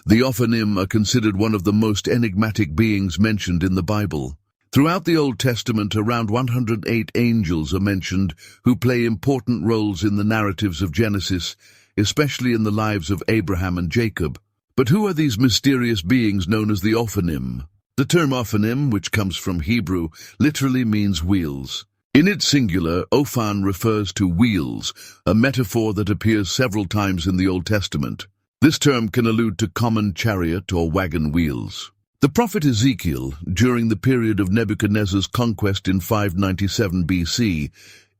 The Ophanim are considered one of the most enigmatic beings mentioned in the Bible. Throughout the Old Testament, around 108 angels are mentioned who play important roles in the narratives of Genesis, especially in the lives of Abraham and Jacob. But who are these mysterious beings known as the Ophanim? The term Ophanim, which comes from Hebrew, literally means wheels. In its singular, Ophan refers to wheels, a metaphor that appears several times in the Old Testament. This term can allude to common chariot or wagon wheels. The prophet Ezekiel, during the period of Nebuchadnezzar's conquest in 597 BC,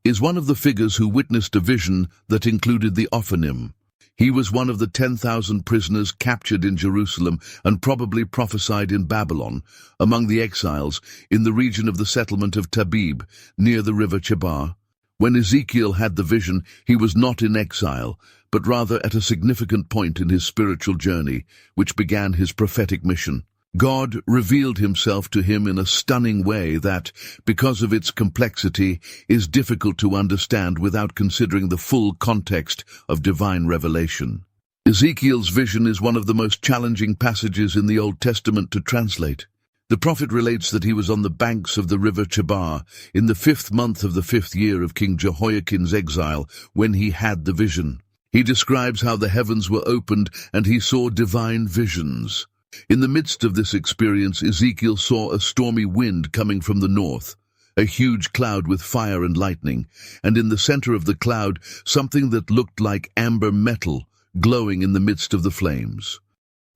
is one of the figures who witnessed a vision that included the Ophanim. He was one of the 10,000 prisoners captured in Jerusalem and probably prophesied in Babylon, among the exiles, in the region of the settlement of Tabib, near the river Chebar. When Ezekiel had the vision, he was not in exile, but rather at a significant point in his spiritual journey, which began his prophetic mission. God revealed himself to him in a stunning way that, because of its complexity, is difficult to understand without considering the full context of divine revelation. Ezekiel's vision is one of the most challenging passages in the Old Testament to translate. The prophet relates that he was on the banks of the river Chebar in the 5th month of the 5th year of King Jehoiakim's exile when he had the vision. He describes how the heavens were opened and he saw divine visions. In the midst of this experience, Ezekiel saw a stormy wind coming from the north, a huge cloud with fire and lightning, and in the center of the cloud, something that looked like amber metal glowing in the midst of the flames.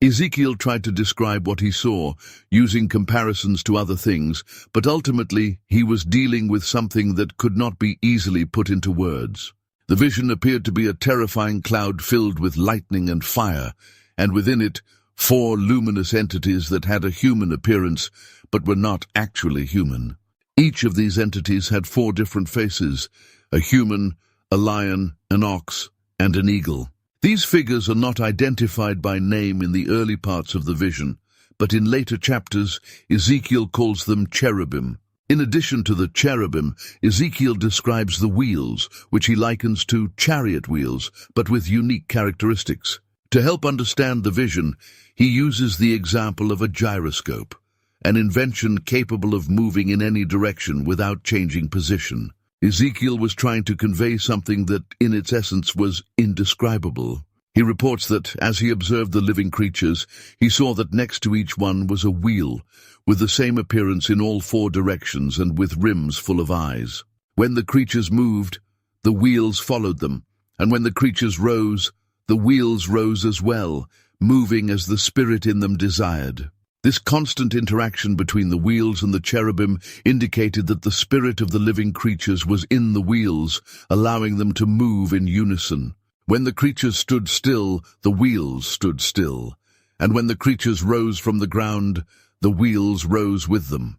Ezekiel tried to describe what he saw, using comparisons to other things, but ultimately he was dealing with something that could not be easily put into words. The vision appeared to be a terrifying cloud filled with lightning and fire, and within it, 4 luminous entities that had a human appearance, but were not actually human. Each of these entities had 4 different faces: a human, a lion, an ox, and an eagle. These figures are not identified by name in the early parts of the vision, but in later chapters, Ezekiel calls them cherubim. In addition to the cherubim, Ezekiel describes the wheels, which he likens to chariot wheels, but with unique characteristics. To help understand the vision, he uses the example of a gyroscope, an invention capable of moving in any direction without changing position. Ezekiel was trying to convey something that, in its essence, was indescribable. He reports that, as he observed the living creatures, he saw that next to each one was a wheel, with the same appearance in all 4 directions and with rims full of eyes. When the creatures moved, the wheels followed them, and when the creatures rose, the wheels rose as well, moving as the spirit in them desired. This constant interaction between the wheels and the cherubim indicated that the spirit of the living creatures was in the wheels, allowing them to move in unison. When the creatures stood still, the wheels stood still, and when the creatures rose from the ground, the wheels rose with them.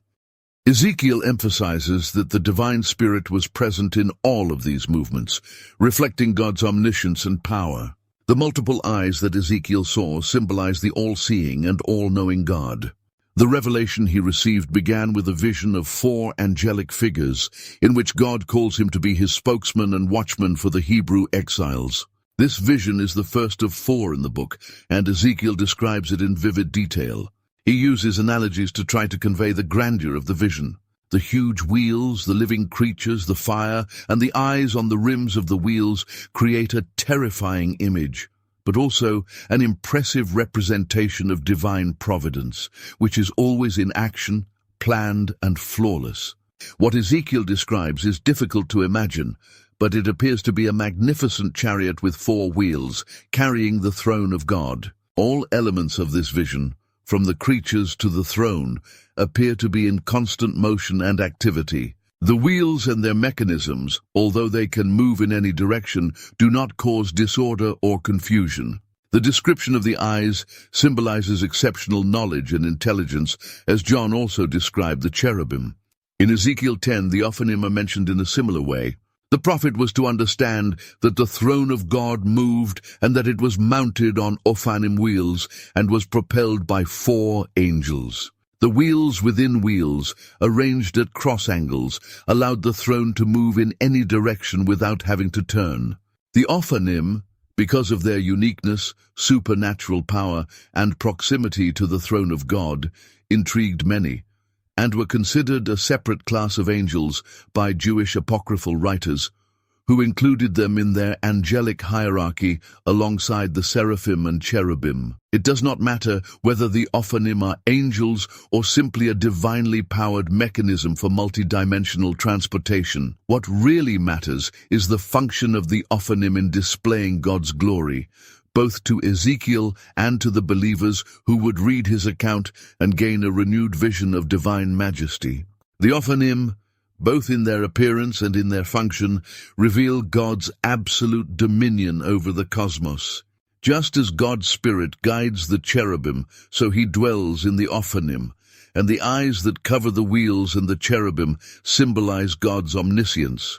Ezekiel emphasizes that the divine spirit was present in all of these movements, reflecting God's omniscience and power. The multiple eyes that Ezekiel saw symbolize the all-seeing and all-knowing God. The revelation he received began with a vision of 4 angelic figures, in which God calls him to be his spokesman and watchman for the Hebrew exiles. This vision is the first of 4 in the book, and Ezekiel describes it in vivid detail. He uses analogies to try to convey the grandeur of the vision. The huge wheels, the living creatures, the fire, and the eyes on the rims of the wheels create a terrifying image, but also an impressive representation of divine providence, which is always in action, planned, and flawless. What Ezekiel describes is difficult to imagine, but it appears to be a magnificent chariot with 4 wheels, carrying the throne of God. All elements of this vision, from the creatures to the throne, appear to be in constant motion and activity. The wheels and their mechanisms, although they can move in any direction, do not cause disorder or confusion. The description of the eyes symbolizes exceptional knowledge and intelligence, as John also described the cherubim. In Ezekiel 10, the Ophanim are mentioned in a similar way. The prophet was to understand that the throne of God moved and that it was mounted on Ophanim wheels and was propelled by 4 angels. The wheels within wheels, arranged at cross angles, allowed the throne to move in any direction without having to turn. The Ophanim, Because of their uniqueness, supernatural power, and proximity to the throne of God, intrigued many, and were considered a separate class of angels by Jewish apocryphal writers, who included them in their angelic hierarchy alongside the seraphim and cherubim. It does not matter whether the Ophanim are angels or simply a divinely powered mechanism for multidimensional transportation. What really matters is the function of the Ophanim in displaying God's glory, both to Ezekiel and to the believers who would read his account and gain a renewed vision of divine majesty. The Ophanim, both in their appearance and in their function, reveal God's absolute dominion over the cosmos. Just as God's Spirit guides the cherubim, so he dwells in the Ophanim, and the eyes that cover the wheels and the cherubim symbolize God's omniscience.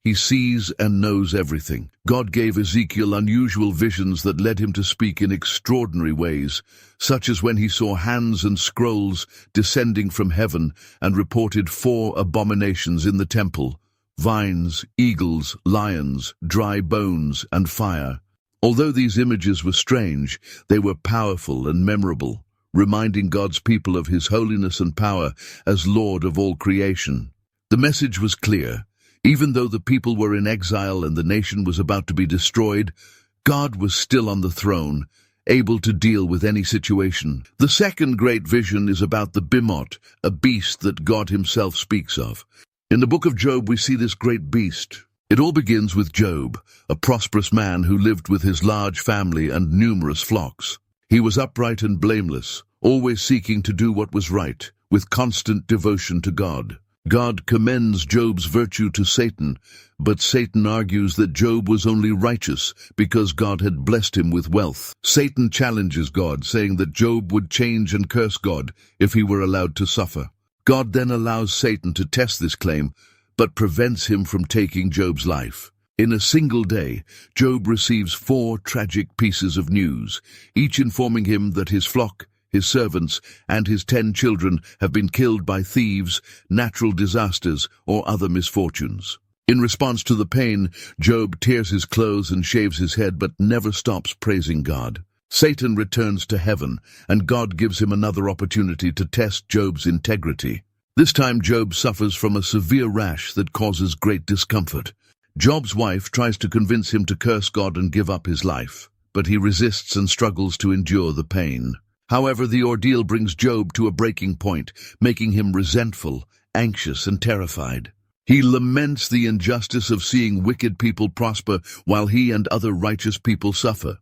He sees and knows everything. God gave Ezekiel unusual visions that led him to speak in extraordinary ways, such as when he saw hands and scrolls descending from heaven and reported 4 abominations in the temple: vines, eagles, lions, dry bones, and fire. Although these images were strange, they were powerful and memorable, reminding God's people of his holiness and power as Lord of all creation. The message was clear. Even though the people were in exile and the nation was about to be destroyed, God was still on the throne, able to deal with any situation. The second great vision is about the Bimot, a beast that God himself speaks of. In the book of Job, we see this great beast. It all begins with Job, a prosperous man who lived with his large family and numerous flocks. He was upright and blameless, always seeking to do what was right, with constant devotion to God. God commends Job's virtue to Satan, but Satan argues that Job was only righteous because God had blessed him with wealth. Satan challenges God, saying that Job would change and curse God if he were allowed to suffer. God then allows Satan to test this claim, but prevents him from taking Job's life. In a single day, Job receives 4 tragic pieces of news, each informing him that his flock, his servants, and his 10 children have been killed by thieves, natural disasters, or other misfortunes. In response to the pain, Job tears his clothes and shaves his head, but never stops praising God. Satan returns to heaven, and God gives him another opportunity to test Job's integrity. This time Job suffers from a severe rash that causes great discomfort. Job's wife tries to convince him to curse God and give up his life, but he resists and struggles to endure the pain. However, the ordeal brings Job to a breaking point, making him resentful, anxious, and terrified. He laments the injustice of seeing wicked people prosper while he and other righteous people suffer.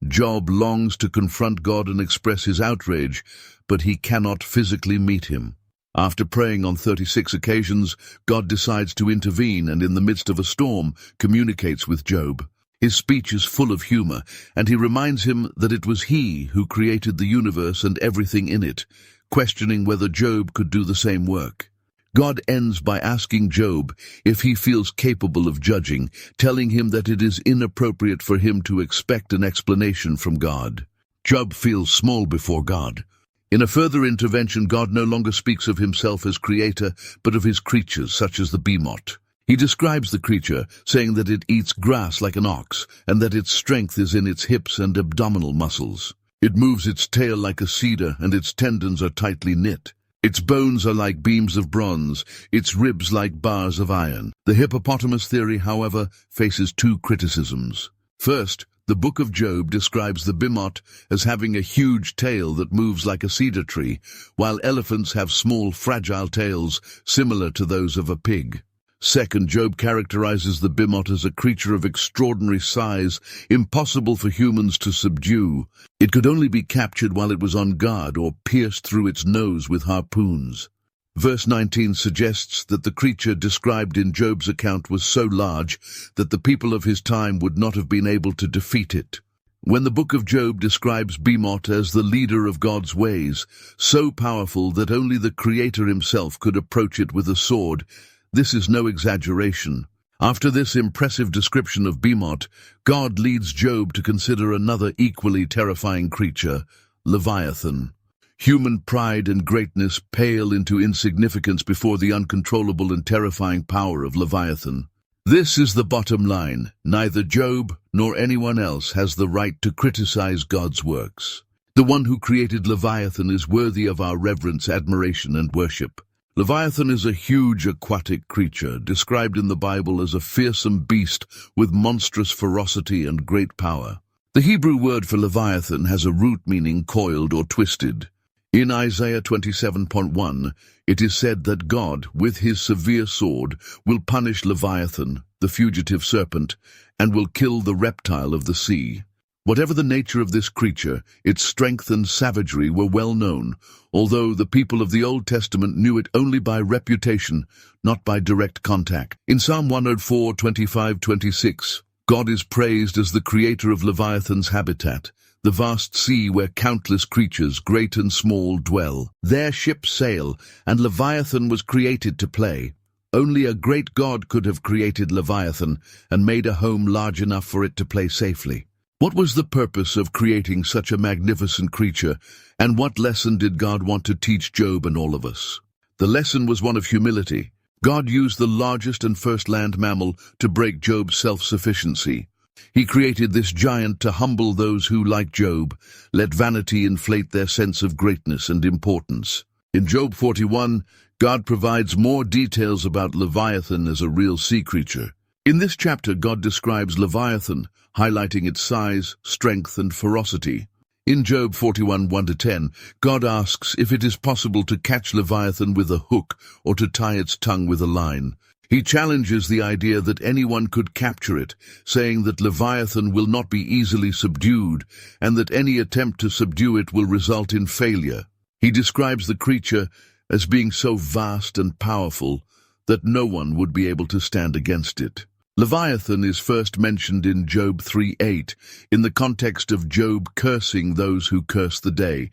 Job longs to confront God and express his outrage, but he cannot physically meet him. After praying on 36 occasions, God decides to intervene and in the midst of a storm communicates with Job. His speech is full of humor, and he reminds him that it was he who created the universe and everything in it, questioning whether Job could do the same work. God ends by asking Job if he feels capable of judging, telling him that it is inappropriate for him to expect an explanation from God. Job feels small before God. In a further intervention, God no longer speaks of himself as creator, but of his creatures, such as the behemoth. He describes the creature, saying that it eats grass like an ox, and that its strength is in its hips and abdominal muscles. It moves its tail like a cedar, and its tendons are tightly knit. Its bones are like beams of bronze, its ribs like bars of iron. The hippopotamus theory, however, faces 2 criticisms. First, the book of Job describes the behemoth as having a huge tail that moves like a cedar tree, while elephants have small, fragile tails similar to those of a pig. Second, Job characterizes the behemoth as a creature of extraordinary size, impossible for humans to subdue. It could only be captured while it was on guard or pierced through its nose with harpoons. Verse 19 suggests that the creature described in Job's account was so large that the people of his time would not have been able to defeat it. When the book of Job describes Behemoth as the leader of God's ways, so powerful that only the Creator himself could approach it with a sword, this is no exaggeration. After this impressive description of Behemoth, God leads Job to consider another equally terrifying creature, Leviathan. Human pride and greatness pale into insignificance before the uncontrollable and terrifying power of Leviathan. This is the bottom line. Neither Job nor anyone else has the right to criticize God's works. The one who created Leviathan is worthy of our reverence, admiration, and worship. Leviathan is a huge aquatic creature, described in the Bible as a fearsome beast with monstrous ferocity and great power. The Hebrew word for Leviathan has a root meaning coiled or twisted. In Isaiah 27:1, it is said that God, with his severe sword, will punish Leviathan, the fugitive serpent, and will kill the reptile of the sea. Whatever the nature of this creature, its strength and savagery were well known, although the people of the Old Testament knew it only by reputation, not by direct contact. In Psalm 104:25-26, God is praised as the creator of Leviathan's habitat, the vast sea where countless creatures, great and small, dwell. Their ships sail, and Leviathan was created to play. Only a great God could have created Leviathan and made a home large enough for it to play safely. What was the purpose of creating such a magnificent creature, and what lesson did God want to teach Job and all of us? The lesson was one of humility. God used the largest and first land mammal to break Job's self-sufficiency. He created this giant to humble those who, like Job, let vanity inflate their sense of greatness and importance. In Job 41, God provides more details about Leviathan as a real sea creature. In this chapter, God describes Leviathan, highlighting its size, strength, and ferocity. In Job 41:1-10, God asks if it is possible to catch Leviathan with a hook or to tie its tongue with a line. He challenges the idea that anyone could capture it, saying that Leviathan will not be easily subdued and that any attempt to subdue it will result in failure. He describes the creature as being so vast and powerful that no one would be able to stand against it. Leviathan is first mentioned in Job 3:8 in the context of Job cursing those who curse the day,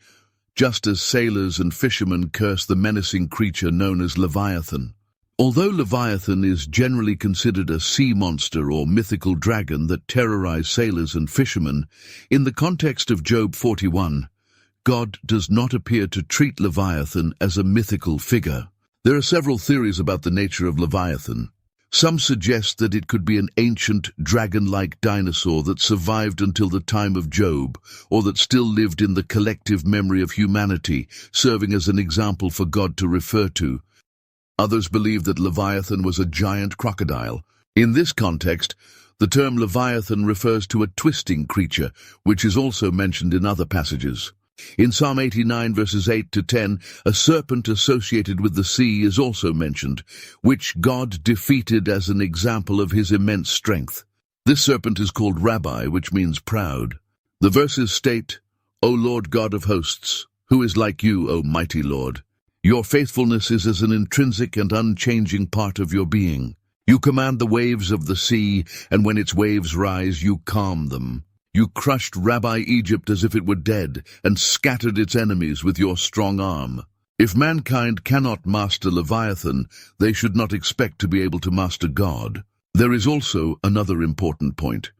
just as sailors and fishermen curse the menacing creature known as Leviathan. Although Leviathan is generally considered a sea monster or mythical dragon that terrorize sailors and fishermen, in the context of Job 41, God does not appear to treat Leviathan as a mythical figure. There are several theories about the nature of Leviathan. Some suggest that it could be an ancient, dragon-like dinosaur that survived until the time of Job, or that still lived in the collective memory of humanity, serving as an example for God to refer to. Others believe that Leviathan was a giant crocodile. In this context, the term Leviathan refers to a twisting creature, which is also mentioned in other passages. In Psalm 89 verses 8-10, a serpent associated with the sea is also mentioned, which God defeated as an example of his immense strength. This serpent is called Rabbi, which means proud. The verses state, "O Lord God of hosts, who is like you, O mighty Lord? Your faithfulness is as an intrinsic and unchanging part of your being. You command the waves of the sea, and when its waves rise, you calm them. You crushed Rabbi Egypt as if it were dead, and scattered its enemies with your strong arm. If mankind cannot master Leviathan, they should not expect to be able to master God." There is also another important point.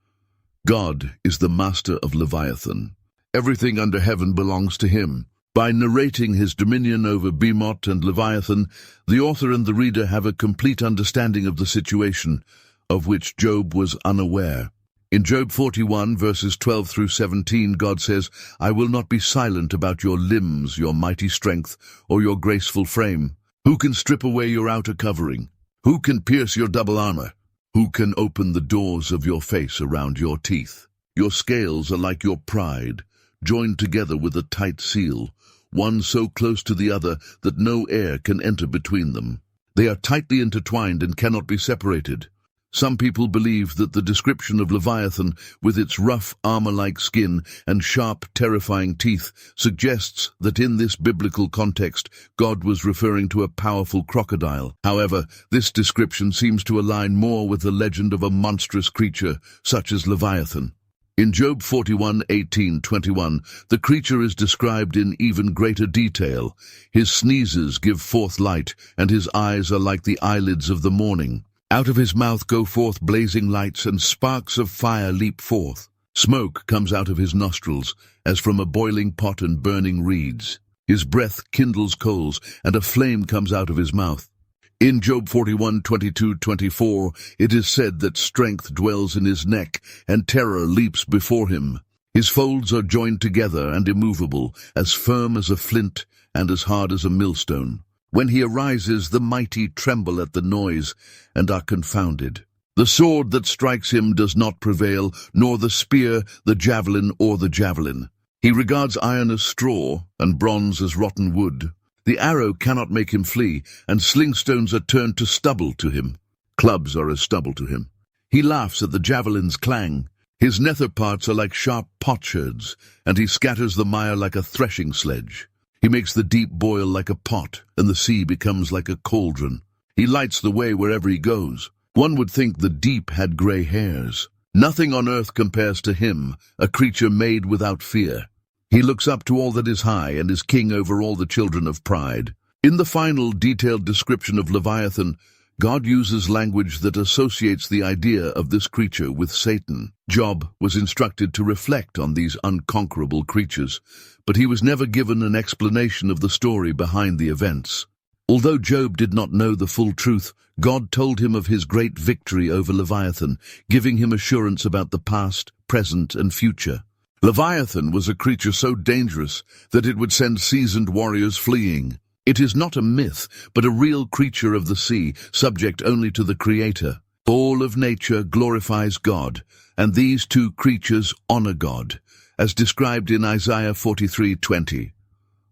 God is the master of Leviathan. Everything under heaven belongs to him. By narrating his dominion over Behemoth and Leviathan, the author and the reader have a complete understanding of the situation, of which Job was unaware. In Job 41, verses 12-17, God says, "I will not be silent about your limbs, your mighty strength, or your graceful frame. Who can strip away your outer covering? Who can pierce your double armor? Who can open the doors of your face around your teeth? Your scales are like your pride, joined together with a tight seal, one so close to the other that no air can enter between them. They are tightly intertwined and cannot be separated." Some people believe that the description of Leviathan, with its rough, armor-like skin and sharp, terrifying teeth, suggests that in this biblical context, God was referring to a powerful crocodile. However, this description seems to align more with the legend of a monstrous creature, such as Leviathan. In Job 41:18-21, the creature is described in even greater detail. His sneezes give forth light, and his eyes are like the eyelids of the morning. Out of his mouth go forth blazing lights, and sparks of fire leap forth. Smoke comes out of his nostrils, as from a boiling pot and burning reeds. His breath kindles coals, and a flame comes out of his mouth. In Job 41:22-24, it is said that strength dwells in his neck, and terror leaps before him. His folds are joined together and immovable, as firm as a flint and as hard as a millstone. When he arises, the mighty tremble at the noise and are confounded. The sword that strikes him does not prevail, nor the spear, the javelin, or the javelin. He regards iron as straw, and bronze as rotten wood. The arrow cannot make him flee, and slingstones are turned to stubble to him. Clubs are as stubble to him. He laughs at the javelin's clang. His nether parts are like sharp potsherds, and he scatters the mire like a threshing sledge. He makes the deep boil like a pot, and the sea becomes like a cauldron. He lights the way wherever he goes. One would think the deep had grey hairs. Nothing on earth compares to him, a creature made without fear. He looks up to all that is high and is king over all the children of pride. In the final detailed description of Leviathan, God uses language that associates the idea of this creature with Satan. Job was instructed to reflect on these unconquerable creatures, but he was never given an explanation of the story behind the events. Although Job did not know the full truth, God told him of his great victory over Leviathan, giving him assurance about the past, present, and future. Leviathan was a creature so dangerous that it would send seasoned warriors fleeing. It is not a myth, but a real creature of the sea, subject only to the Creator. All of nature glorifies God, and these two creatures honor God, as described in Isaiah 43:20.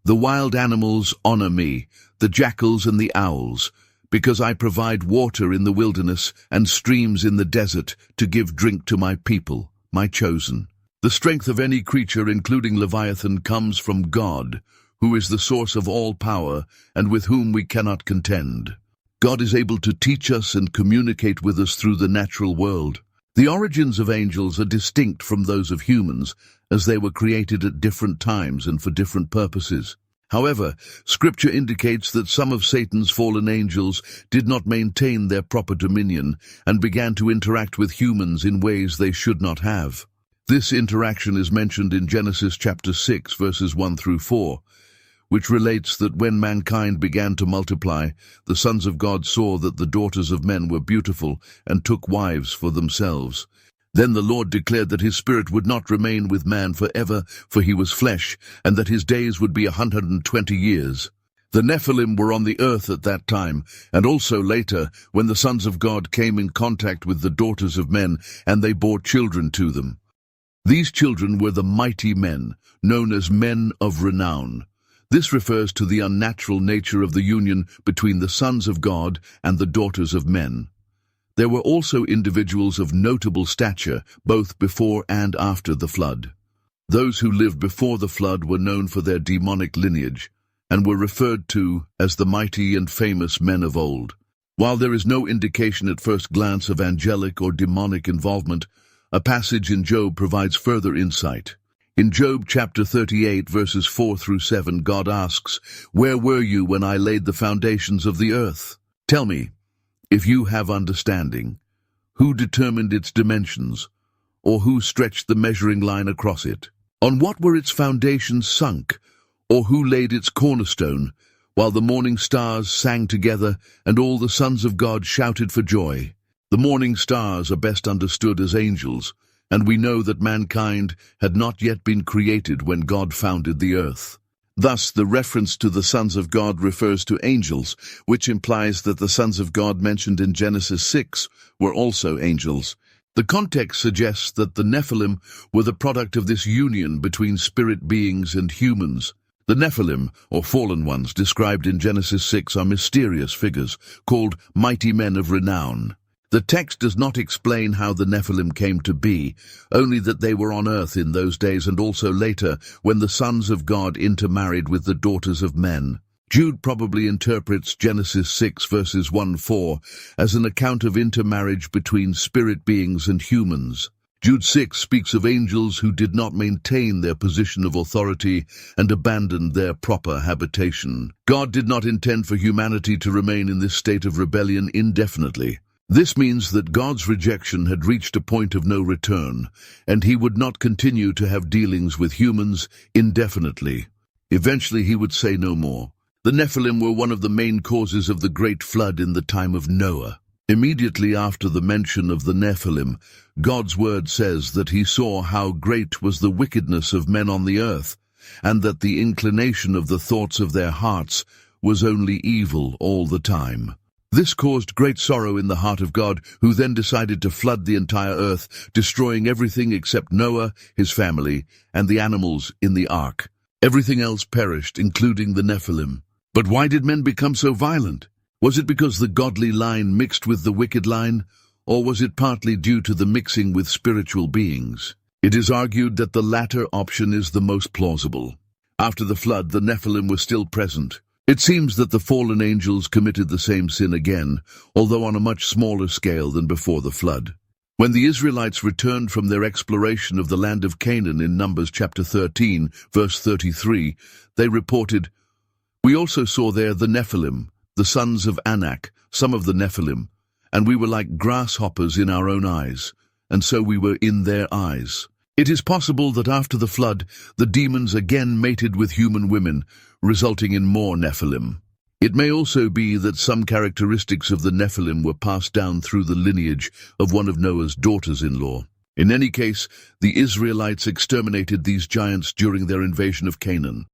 The wild animals honor me, the jackals and the owls, because I provide water in the wilderness and streams in the desert to give drink to my people, my chosen. The strength of any creature, including Leviathan, comes from God, who is the source of all power and with whom we cannot contend. God is able to teach us and communicate with us through the natural world. The origins of angels are distinct from those of humans, as they were created at different times and for different purposes. However, Scripture indicates that some of Satan's fallen angels did not maintain their proper dominion and began to interact with humans in ways they should not have. This interaction is mentioned in Genesis chapter 6, verses 1-4, which relates that when mankind began to multiply, the sons of God saw that the daughters of men were beautiful and took wives for themselves. Then the Lord declared that his spirit would not remain with man forever, for he was flesh, and that his days would be 120 years. The Nephilim were on the earth at that time, and also later, when the sons of God came in contact with the daughters of men, and they bore children to them. These children were the mighty men, known as men of renown. This refers to the unnatural nature of the union between the sons of God and the daughters of men. There were also individuals of notable stature, both before and after the flood. Those who lived before the flood were known for their demonic lineage, and were referred to as the mighty and famous men of old. While there is no indication at first glance of angelic or demonic involvement, a passage in Job provides further insight. In Job chapter 38, verses 4-7, God asks, "Where were you when I laid the foundations of the earth? Tell me, if you have understanding, who determined its dimensions, or who stretched the measuring line across it? On what were its foundations sunk, or who laid its cornerstone, while the morning stars sang together and all the sons of God shouted for joy?" The morning stars are best understood as angels, and we know that mankind had not yet been created when God founded the earth. Thus, the reference to the sons of God refers to angels, which implies that the sons of God mentioned in Genesis 6 were also angels. The context suggests that the Nephilim were the product of this union between spirit beings and humans. The Nephilim, or fallen ones, described in Genesis 6 are mysterious figures, called mighty men of renown. The text does not explain how the Nephilim came to be, only that they were on earth in those days and also later when the sons of God intermarried with the daughters of men. Jude probably interprets Genesis 6 verses 1-4 as an account of intermarriage between spirit beings and humans. Jude 6 speaks of angels who did not maintain their position of authority and abandoned their proper habitation. God did not intend for humanity to remain in this state of rebellion indefinitely. This means that God's rejection had reached a point of no return, and he would not continue to have dealings with humans indefinitely. Eventually he would say no more. The Nephilim were one of the main causes of the great flood in the time of Noah. Immediately after the mention of the Nephilim, God's word says that he saw how great was the wickedness of men on the earth, and that the inclination of the thoughts of their hearts was only evil all the time. This caused great sorrow in the heart of God, who then decided to flood the entire earth, destroying everything except Noah, his family, and the animals in the ark. Everything else perished, including the Nephilim. But why did men become so violent? Was it because the godly line mixed with the wicked line, or was it partly due to the mixing with spiritual beings? It is argued that the latter option is the most plausible. After the flood, the Nephilim were still present. It seems that the fallen angels committed the same sin again, although on a much smaller scale than before the flood. When the Israelites returned from their exploration of the land of Canaan in Numbers chapter 13, verse 33, they reported, "We also saw there the Nephilim, the sons of Anak, some of the Nephilim, and we were like grasshoppers in our own eyes, and so we were in their eyes." It is possible that after the flood, the demons again mated with human women, resulting in more Nephilim. It may also be that some characteristics of the Nephilim were passed down through the lineage of one of Noah's daughters-in-law. In any case, the Israelites exterminated these giants during their invasion of Canaan.